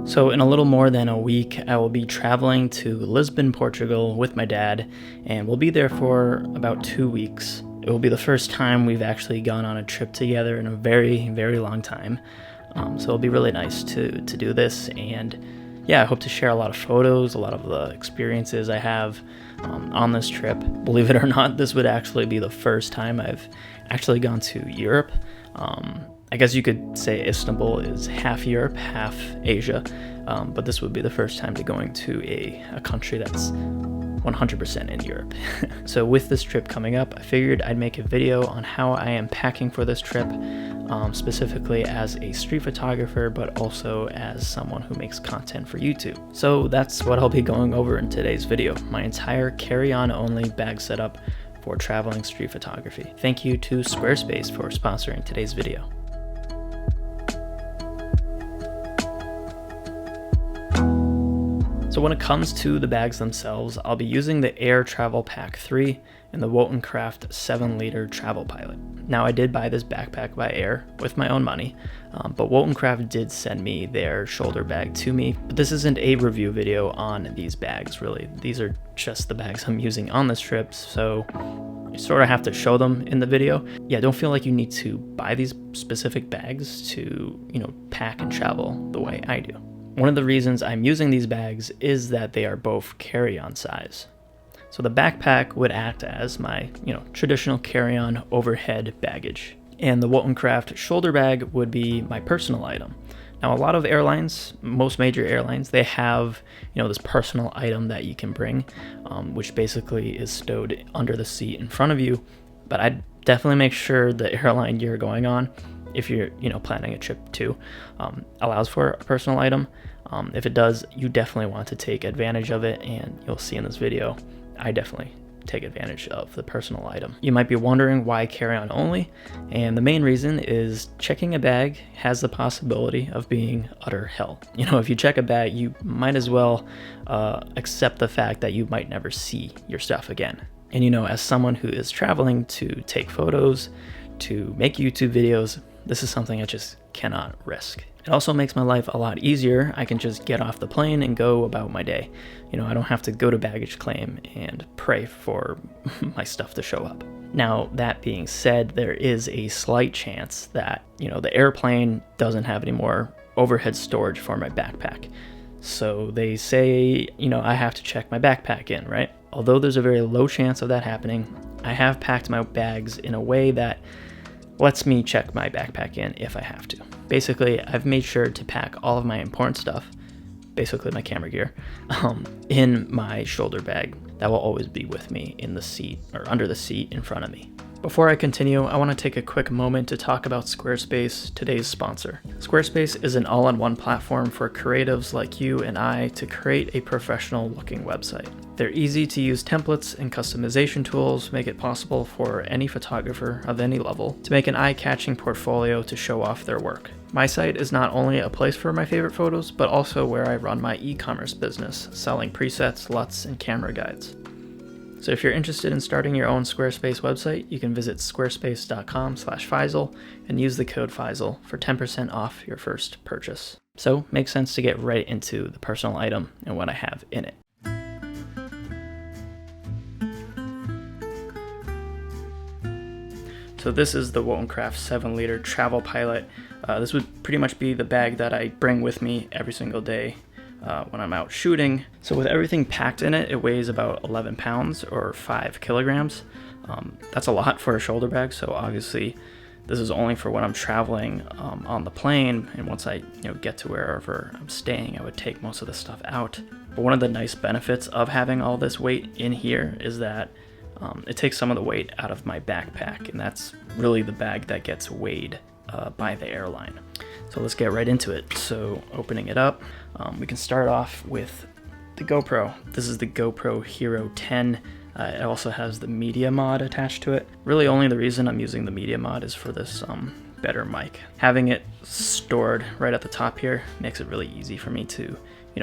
So in a little more than a week, I will be traveling to Lisbon, Portugal with my dad, and we'll be there for about 2 weeks. It will be the first time we've actually gone on a trip together in a very, very long time. So it'll be really nice to do this, and yeah, I hope to share a lot of photos, a lot of the experiences I have on this trip. Believe it or not, this would actually be the first time I've actually gone to Europe. I guess you could say Istanbul is half Europe, half Asia, but this would be the first time to going to a country that's 100% in Europe. So with this trip coming up, I figured I'd make a video on how I am packing for this trip, specifically as a street photographer, but also as someone who makes content for YouTube. So that's what I'll be going over in today's video, my entire carry-on only bag setup for traveling street photography. Thank you to Squarespace for sponsoring today's video. So when it comes to the bags themselves, I'll be using the Aer Travel Pack 3 and the Wotan Craft 7-liter Travel Pilot. Now I did buy this backpack by Aer with my own money, but Wotan Craft did send me their shoulder bag to me. But this isn't a review video on these bags, really. These are just the bags I'm using on this trip, so you sort of have to show them in the video. Yeah, don't feel like you need to buy these specific bags to, pack and travel the way I do. One of the reasons I'm using these bags is that they are both carry-on size. So the backpack would act as my, traditional carry-on overhead baggage. And the Wotan Craft shoulder bag would be my personal item. Now a lot of airlines, most major airlines, they have, this personal item that you can bring, which basically is stowed under the seat in front of you. But I'd definitely make sure the airline you're going on, if you're planning a trip too, allows for a personal item. If it does, you definitely want to take advantage of it, and you'll see in this video I definitely take advantage of the personal item. You might be wondering why carry-on only, and the main reason is checking a bag has the possibility of being utter hell. If you check a bag, you might as well accept the fact that you might never see your stuff again. And as someone who is traveling to take photos, to make YouTube videos, this is something I just cannot risk. It also makes my life a lot easier. I can just get off the plane and go about my day. I don't have to go to baggage claim and pray for my stuff to show up. Now, that being said, there is a slight chance that, the airplane doesn't have any more overhead storage for my backpack. So they say, I have to check my backpack in, right? Although there's a very low chance of that happening, I have packed my bags in a way that lets me check my backpack in if I have to. Basically, I've made sure to pack all of my important stuff, basically my camera gear, in my shoulder bag that will always be with me in the seat or under the seat in front of me. Before I continue, I want to take a quick moment to talk about Squarespace, today's sponsor. Squarespace is an all-in-one platform for creatives like you and I to create a professional-looking website. Their easy-to-use templates and customization tools make it possible for any photographer of any level to make an eye-catching portfolio to show off their work. My site is not only a place for my favorite photos, but also where I run my e-commerce business, selling presets, LUTs, and camera guides. So if you're interested in starting your own Squarespace website, you can visit squarespace.com/Faisal and use the code Faisal for 10% off your first purchase. So makes sense to get right into the personal item and what I have in it. So this is the Wotan Craft 7-liter Travel Pilot. This would pretty much be the bag that I bring with me every single day when I'm out shooting. So with everything packed in it, it weighs about 11 pounds or 5 kilograms. That's a lot for a shoulder bag, so obviously this is only for when I'm traveling on the plane, and once I get to wherever I'm staying, I would take most of the stuff out. But one of the nice benefits of having all this weight in here is that it takes some of the weight out of my backpack, and that's really the bag that gets weighed by the airline. So let's get right into it. So opening it up, we can start off with the GoPro. This is the GoPro Hero 10. It also has the media mod attached to it. Really only the reason I'm using the media mod is for this better mic. Having it stored right at the top here makes it really easy for me to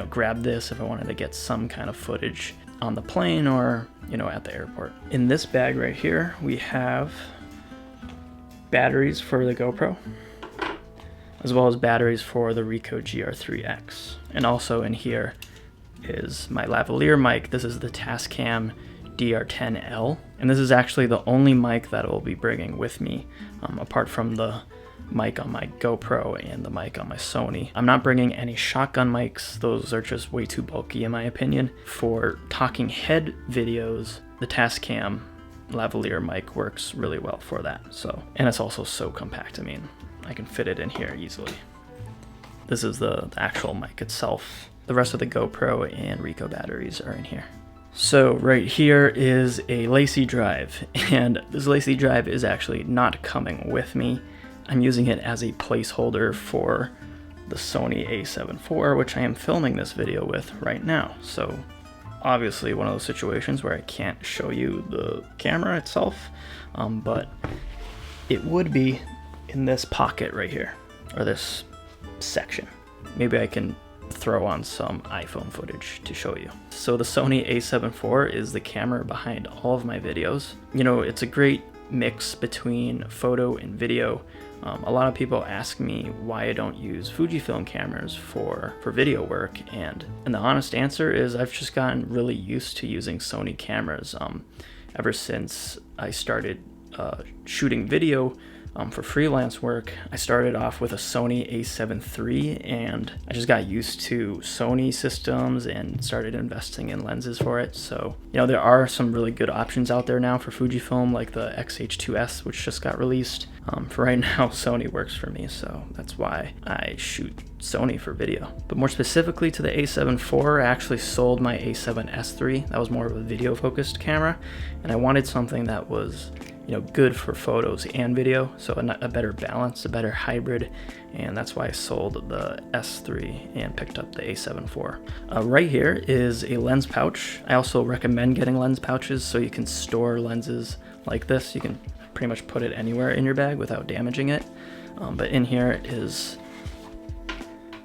grab this if I wanted to get some kind of footage on the plane or at the airport. In this bag right here we have batteries for the GoPro. as well as batteries for the Ricoh GR3X. And also in here is my lavalier mic. This is the Tascam DR10L, and this is actually the only mic that I will be bringing with me, apart from the mic on my GoPro and the mic on my Sony. I'm not bringing any shotgun mics. Those are just way too bulky in my opinion. For talking head videos, the Tascam lavalier mic works really well for that. So, and it's also so compact. I mean, I can fit it in here easily. This is the actual mic itself. The rest of the GoPro and Ricoh batteries are in here. So right here is a lacy drive, and this lacy drive is actually not coming with me. I'm using it as a placeholder for the Sony a7 IV, which I am filming this video with right now. So obviously one of those situations where I can't show you the camera itself, but it would be in this pocket right here, or this section. Maybe I can throw on some iPhone footage to show you. So the Sony a7 IV is the camera behind all of my videos. You know, it's a great mix between photo and video. A lot of people ask me why I don't use Fujifilm cameras for video work, and the honest answer is I've just gotten really used to using Sony cameras. Ever since I started shooting video for freelance work, I started off with a Sony a7 III, and I just got used to Sony systems and started investing in lenses for it. So, you know, there are some really good options out there now for Fujifilm, like the X-H2S, which just got released. For right now, Sony works for me, so that's why I shoot Sony for video. But more specifically to the a7 IV, I actually sold my a7S III. That was more of a video focused camera, and I wanted something that was, you know, good for photos and video, so a better balance, a better hybrid, and that's why I sold the S3 and picked up the a7 IV. Right here is a lens pouch. I also recommend getting lens pouches so you can store lenses like this. You can pretty much put it anywhere in your bag without damaging it. But in here is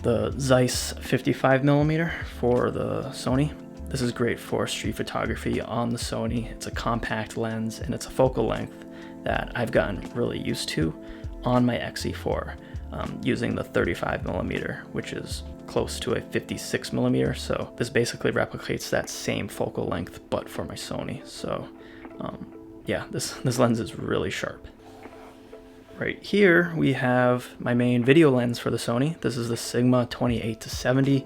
the Zeiss 55mm for the Sony. This is great for street photography on the Sony. It's a compact lens and it's a focal length that I've gotten really used to on my XE4, using the 35mm, which is close to a 56mm. So this basically replicates that same focal length, but for my Sony. So yeah, this lens is really sharp. Right here we have my main video lens for the Sony. This is the Sigma 28-70.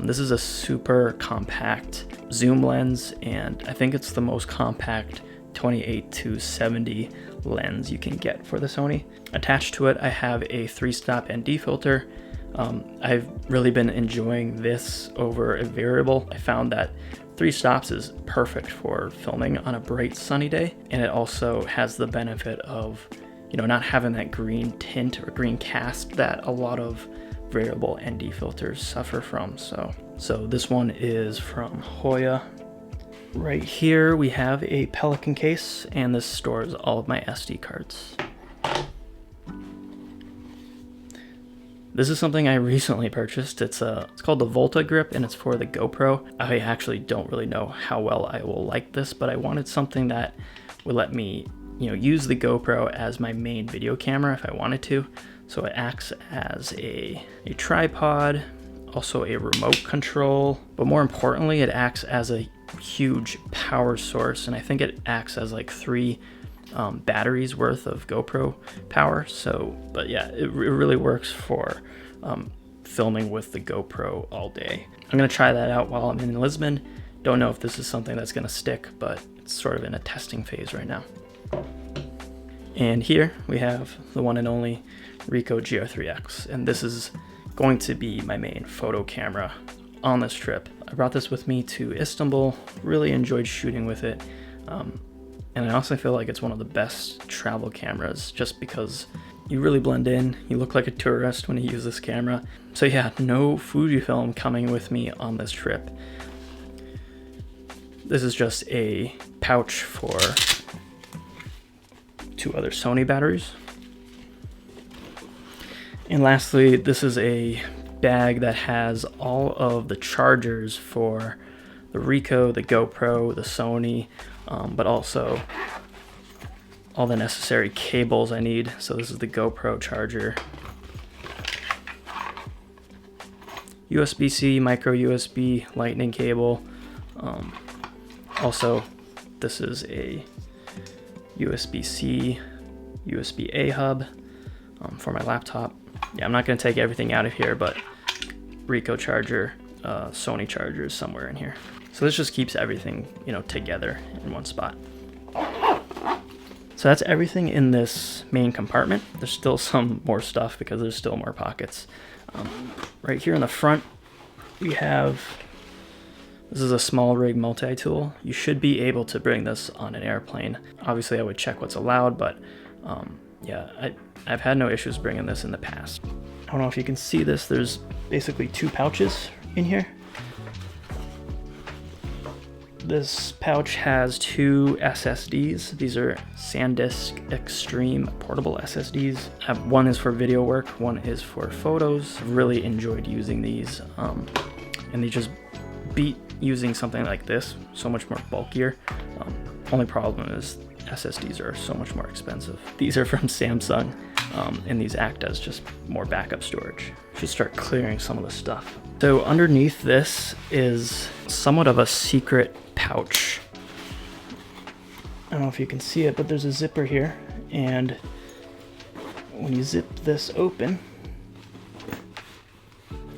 This is a super compact zoom lens, and I think it's the most compact 28-70 lens you can get for the Sony. Attached to it, I have a 3-stop ND filter. I've really been enjoying this over a variable. I found that 3 stops is perfect for filming on a bright sunny day, and it also has the benefit of, you know, not having that green tint or green cast that a lot of variable ND filters suffer from. So this one is from Hoya. Right here we have a Pelican case, and this stores all of my SD cards. This is something I recently purchased. It's called the Volta grip, and it's for the GoPro. I actually don't really know how well I will like this, but I wanted something that would let me, you know, use the GoPro as my main video camera if I wanted to. So it acts as a tripod, also a remote control, but more importantly, it acts as a huge power source, and I think it acts as like 3 batteries worth of GoPro power. So, but yeah, it really works for filming with the GoPro all day. I'm gonna try that out while I'm in Lisbon. Don't know if this is something that's gonna stick, but it's sort of in a testing phase right now. And here we have the one and only Ricoh GR3X, and this is going to be my main photo camera on this trip. I brought this with me to Istanbul, really enjoyed shooting with it, and I also feel like it's one of the best travel cameras just because you really blend in, you look like a tourist when you use this camera. So yeah, no Fujifilm coming with me on this trip. This is just a pouch for 2 other Sony batteries. And lastly, this is a bag that has all of the chargers for the Ricoh, the GoPro, the Sony, but also all the necessary cables I need. So this is the GoPro charger. USB-C, micro USB, lightning cable. Also, this is a USB-C, USB-A hub for my laptop. Yeah, I'm not going to take everything out of here, but Ricoh charger, Sony charger is somewhere in here. So this just keeps everything, you know, together in one spot. So that's everything in this main compartment. There's still some more stuff because there's still more pockets. Right here in the front, we have, this is a small rig multi-tool. You should be able to bring this on an airplane. Obviously I would check what's allowed, but yeah, I've had no issues bringing this in the past. I don't know if you can see this, there's basically 2 pouches in here. This pouch has 2 SSDs. These are SanDisk Extreme portable SSDs. One is for video work, one is for photos. I've really enjoyed using these, and they just beat using something like this, so much more bulkier. Only problem is SSDs are so much more expensive. These are from Samsung, and these act as just more backup storage. Should start clearing some of the stuff. So underneath this is somewhat of a secret pouch. I don't know if you can see it, but there's a zipper here, and when you zip this open,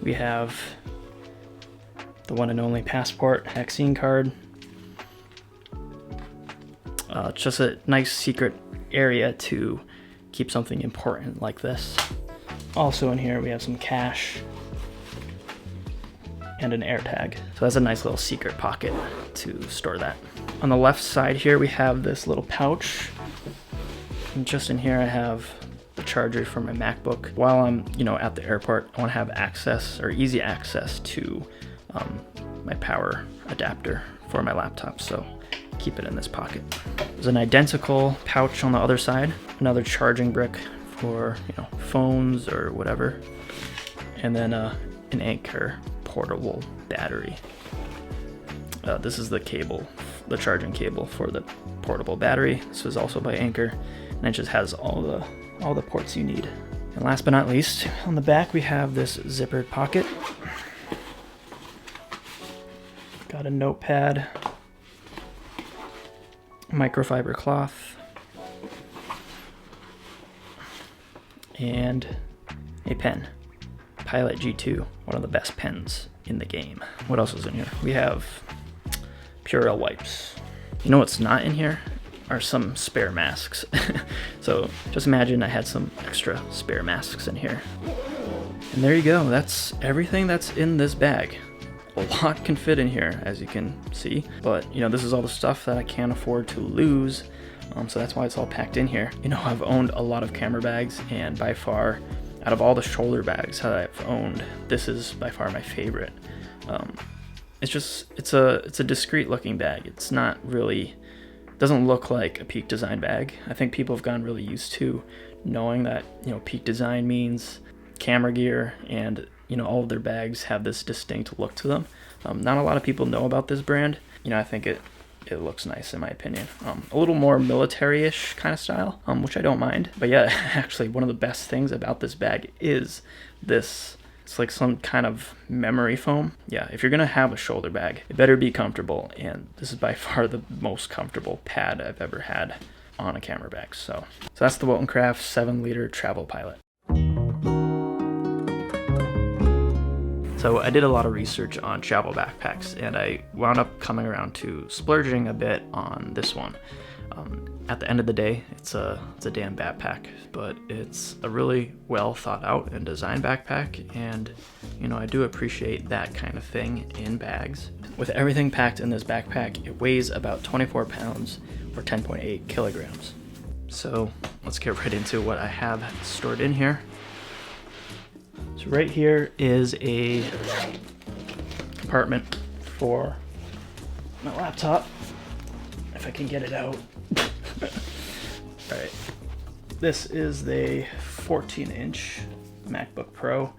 we have the one and only passport vaccine card. Just a nice secret area to keep something important like this. Also in here we have some cash and an air tag. So that's a nice little secret pocket to store that. On the left side here we have this little pouch. And just in here I have the charger for my MacBook. While I'm, you know, at the airport, I want to have access or easy access to my power adapter for my laptop. So keep it in this pocket. There's an identical pouch on the other side, another charging brick for, you know, phones or whatever, and then an Anker portable battery. This is the cable, the charging cable for the portable battery. This is also by Anker, and it just has all the ports you need. And last but not least, on the back we have this zippered pocket. Got a notepad, microfiber cloth, and a pen. Pilot G2, one of the best pens in the game. What else is in here? We have Purell wipes. You know what's not in here? Are some spare masks. So just imagine I had some extra spare masks in here. And there you go, that's everything that's in this bag. A lot can fit in here, as you can see, but you know, this is all the stuff that I can't afford to lose, so that's why it's all packed in here. You know, I've owned a lot of camera bags, and by far, out of all the shoulder bags that I've owned, this is by far my favorite. It's a discreet looking bag. It's not really, doesn't look like a Peak Design bag. I think people have gotten really used to knowing that, you know, Peak Design means camera gear, and you know, all of their bags have this distinct look to them. Not a lot of people know about this brand. You know, I think it looks nice in my opinion. A little more military-ish kind of style, which I don't mind. But yeah, actually one of the best things about this bag is this. It's like some kind of memory foam. Yeah, if you're gonna have a shoulder bag, it better be comfortable, and this is by far the most comfortable pad I've ever had on a camera bag. So that's the Wotan Craft 7-liter travel pilot. So I did a lot of research on travel backpacks, and I wound up coming around to splurging a bit on this one. At the end of the day, it's a damn backpack, but it's a really well thought out and designed backpack, and you know, I do appreciate that kind of thing in bags. With everything packed in this backpack, it weighs about 24 pounds or 10.8 kilograms. So let's get right into what I have stored in here. So right here is a compartment for my laptop, if I can get it out. All right, this is the 14-inch MacBook Pro.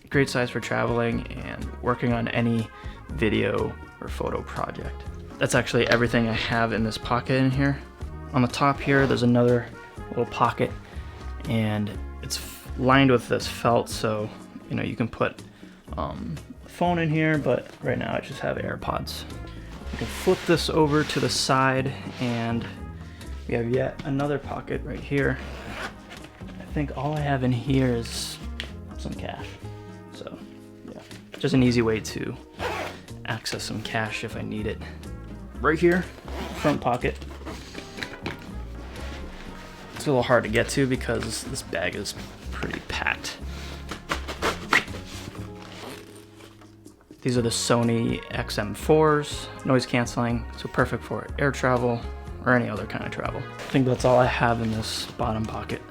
Great size for traveling and working on any video or photo project. That's actually everything I have in this pocket in here. On the top here, there's another little pocket, and it's lined with this felt, so you know, you can put phone in here, but right now I just have AirPods. You can flip this over to the side and we have yet another pocket right here. I think all I have in here is some cash. So yeah, just an easy way to access some cash if I need it. Right here, front pocket. It's a little hard to get to because this bag is pretty packed. These are the Sony XM4s, noise canceling, so perfect for air travel or any other kind of travel. I think that's all I have in this bottom pocket.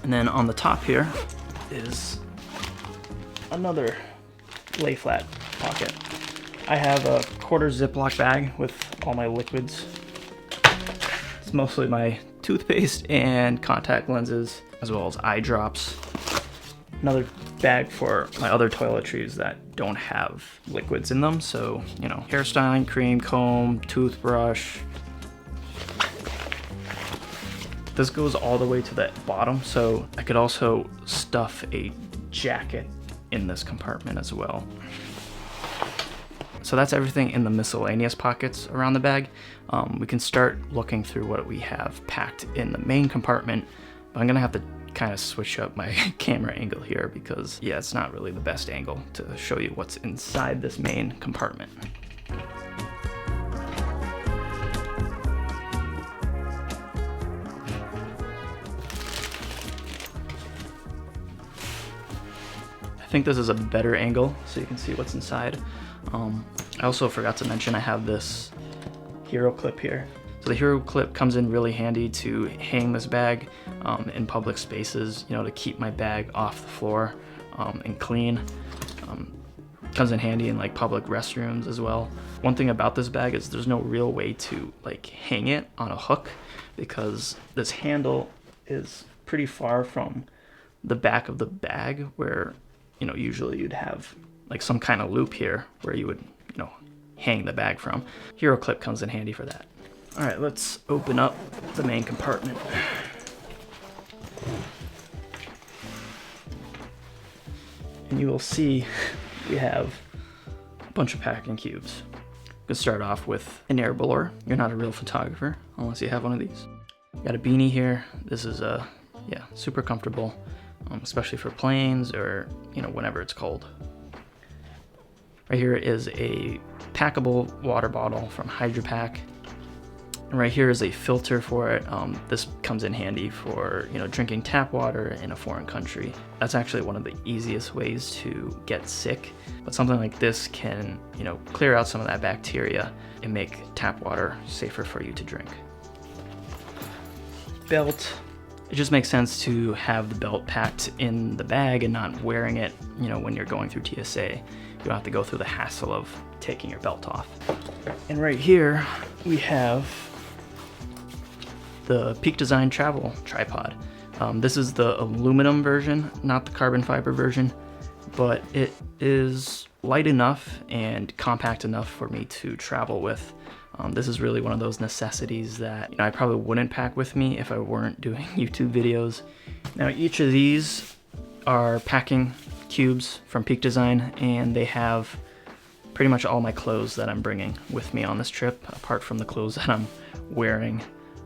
And then on the top here is another lay flat pocket. I have a quarter Ziploc bag with all my liquids. It's mostly my toothpaste and contact lenses, as well as eye drops. Another bag for my other toiletries that don't have liquids in them. So, you know, hairstyling cream, comb, toothbrush. This goes all the way to the bottom, so I could also stuff a jacket in this compartment as well. So that's everything in the miscellaneous pockets around the bag. We can start looking through what we have packed in the main compartment, but I'm gonna have to kind of switch up my camera angle here because yeah, it's not really the best angle to show you what's inside this main compartment. I think this is a better angle so you can see what's inside. I also forgot to mention I have this hero clip here. So the hero clip comes in really handy to hang this bag in public spaces, you know, to keep my bag off the floor and clean. Comes in handy in like public restrooms as well. One thing about this bag is there's no real way to like hang it on a hook because this handle is pretty far from the back of the bag where, you know, usually you'd have like some kind of loop here where you would, you know, hang the bag from. Hero clip comes in handy for that. All right, let's open up the main compartment. And you will see we have a bunch of packing cubes. We'll start off with an air blower. You're not a real photographer unless you have one of these. Got a beanie here. This is yeah, super comfortable, especially for planes or, you know, whenever it's cold. Right here is a packable water bottle from Hydro Pack. And right here is a filter for it. This comes in handy for, you know, drinking tap water in a foreign country. That's actually one of the easiest ways to get sick. But something like this can, you know, clear out some of that bacteria and make tap water safer for you to drink. Belt. It just makes sense to have the belt packed in the bag and not wearing it, you know, when you're going through TSA. You don't have to go through the hassle of taking your belt off. And right here we have the Peak Design Travel Tripod. This is the aluminum version, not the carbon fiber version, but it is light enough and compact enough for me to travel with. This is really one of those necessities that, you know, I probably wouldn't pack with me if I weren't doing YouTube videos. Now each of these are packing cubes from Peak Design, and they have pretty much all my clothes that I'm bringing with me on this trip, apart from the clothes that I'm wearing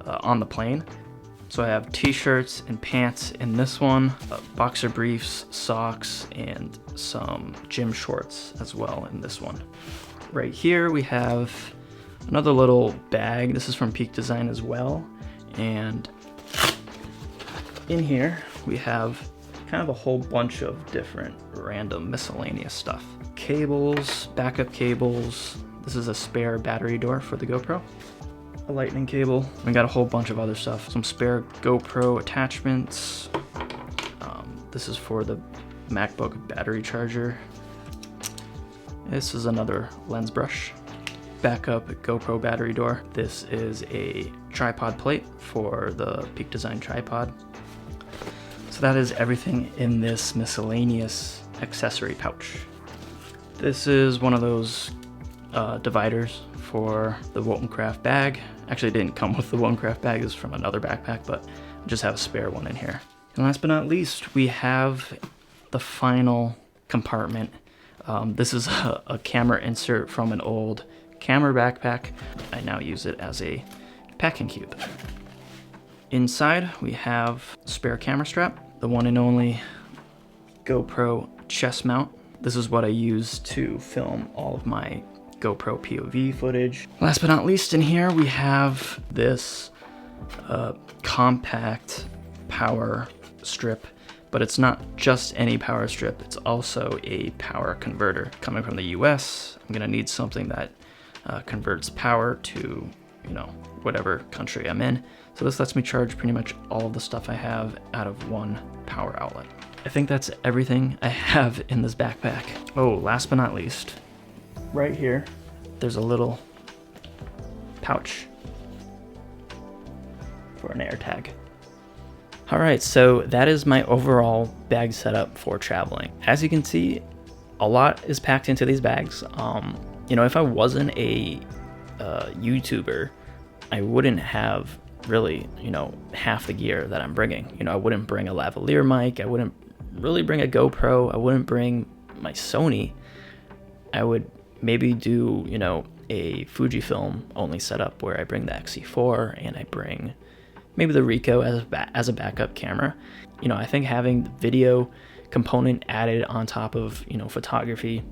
on the plane. So I have t-shirts and pants in this one, boxer briefs, socks, and some gym shorts as well in this one. Right here we have another little bag. This is from Peak Design as well. And in here we have kind of a whole bunch of different random miscellaneous stuff. Cables, backup cables. This is a spare battery door for the GoPro. A lightning cable. We got a whole bunch of other stuff. Some spare GoPro attachments. This is for the MacBook battery charger. This is another lens brush. Backup GoPro battery door. This is a tripod plate for the Peak Design tripod. So that is everything in this miscellaneous accessory pouch. This is one of those dividers for the Wotan Craft bag. Actually, it didn't come with the Wotan Craft bag. It's from another backpack, but I just have a spare one in here. And last but not least, we have the final compartment. This is a camera insert from an old camera backpack. I now use it as a packing cube. Inside we have spare camera strap, the one and only GoPro chest mount. This is what I use to film all of my GoPro POV footage. Last but not least, in here we have this compact power strip, but it's not just any power strip, it's also a power converter. Coming from the US, I'm gonna need something that converts power to, you know, whatever country I'm in. So this lets me charge pretty much all of the stuff I have out of one power outlet. I think that's everything I have in this backpack. Oh, last but not least, right here, there's a little pouch for an air tag. All right, so that is my overall bag setup for traveling. As you can see, a lot is packed into these bags. You know, if I wasn't a YouTuber, I wouldn't have really, you know, half the gear that I'm bringing. You know, I wouldn't bring a lavalier mic. I wouldn't really bring a GoPro. I wouldn't bring my Sony. I would maybe do, you know, a Fujifilm only setup where I bring the XE4 and I bring maybe the Ricoh as a backup camera. You know, I think having the video component added on top of, you know, photography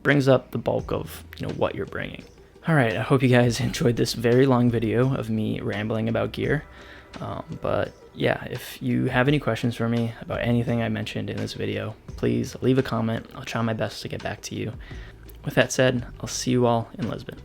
brings up the bulk of, you know, what you're bringing. All right, I hope you guys enjoyed this very long video of me rambling about gear. But yeah, if you have any questions for me about anything I mentioned in this video, please leave a comment. I'll try my best to get back to you. With that said, I'll see you all in Lisbon.